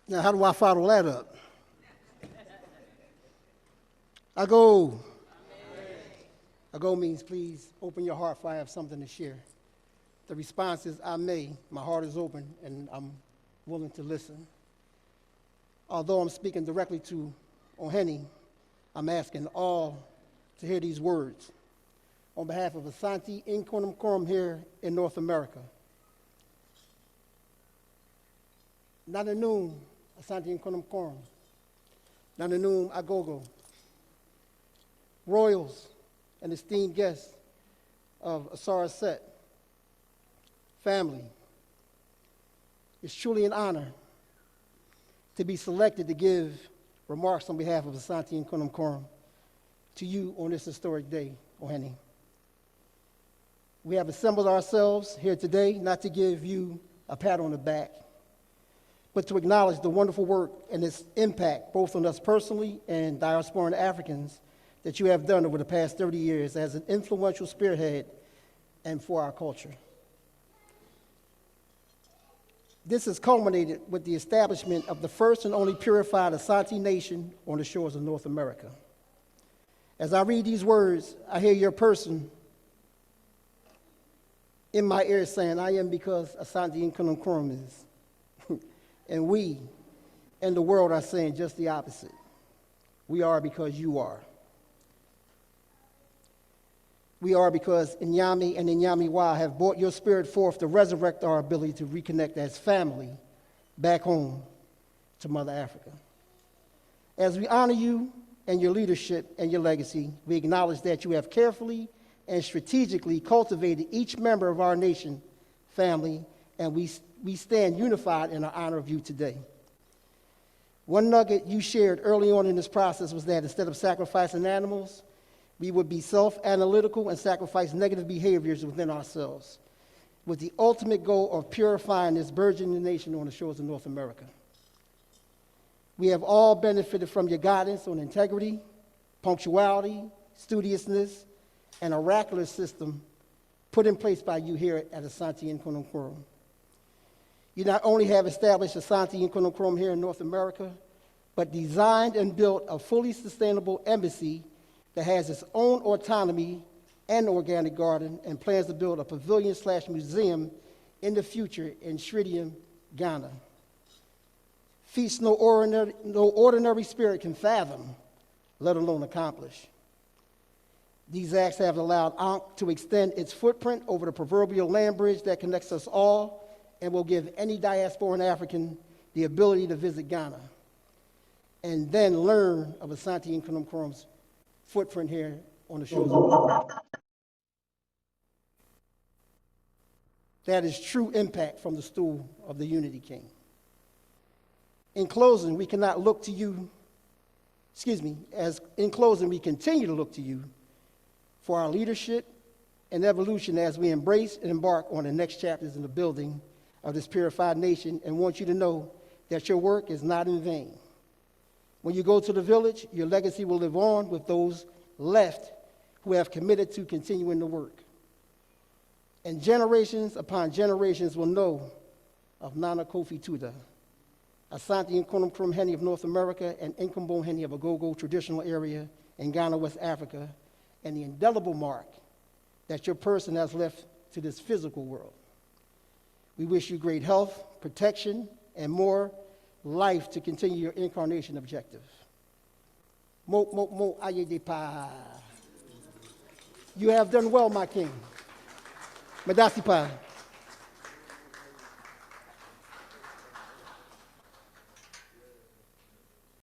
Now, how do I follow that up? Agogo. Agogo means please open your heart, for I have something to share. The response is I may. My heart is open, and I'm willing to listen. Although I'm speaking directly to Ohene, I'm asking all to hear these words on behalf of Asante, Nkonim, Kurom here in North America. Nana Tuuda, Asante, Nkonim, Kurom. Nana Tuuda, Agogo. Royals and esteemed guests of Sarpong family. It's truly an honor to be selected to give remarks on behalf of Asante and Nkonim Kurom to you on this historic day, Ohene. We have assembled ourselves here today not to give you a pat on the back, but to acknowledge the wonderful work and its impact both on us personally and diasporan Africans that you have done over the past 30 years as an influential spearhead and for our culture. This has culminated with the establishment of the first and only purified Asante nation on the shores of North America. As I read these words, I hear your person in my ear saying, I am because Asante and Nkonim Kurom is. And we and the world are saying just the opposite. We are because you are. We are because Inyami and Inyamiwa have brought your spirit forth to resurrect our ability to reconnect as family back home to Mother Africa. As we honor you and your leadership and your legacy, we acknowledge that you have carefully and strategically cultivated each member of our nation, family, and we stand unified in our honor of you today. One nugget you shared early on in this process was that instead of sacrificing animals, we would be self-analytical and sacrifice negative behaviors within ourselves, with the ultimate goal of purifying this burgeoning nation on the shores of North America. We have all benefited from your guidance on integrity, punctuality, studiousness, and oracular system put in place by you here at Asante and Nkonim Kurom. You not only have established Asante and Nkonim Kurom here in North America, but designed and built a fully sustainable embassy that has its own autonomy and organic garden and plans to build a pavilion/museum in the future in Shridium, Ghana. Feats no ordinary spirit can fathom, let alone accomplish. These acts have allowed ANK to extend its footprint over the proverbial land bridge that connects us all and will give any diasporan African the ability to visit Ghana and then learn of Asante and Nkonim Kurom's footprint here on the shores of Ghana. That is true impact from the stool of the Unity King. In closing, we cannot look to you, in closing, we continue to look to you for our leadership and evolution as we embrace and embark on the next chapters in the building of this purified nation, and want you to know that your work is not in vain. When you go to the village, your legacy will live on with those left who have committed to continuing the work. And generations upon generations will know of Nana Tuuda, Asante and Nkonim Kuromhene of North America, and Nkabomhene of Agogo traditional area in Ghana, West Africa, and the indelible mark that your person has left to this physical world. We wish you great health, protection, and more life to continue your incarnation objective. Mo, mo, mo, aye de pa. You have done well, my king. Madasi pa.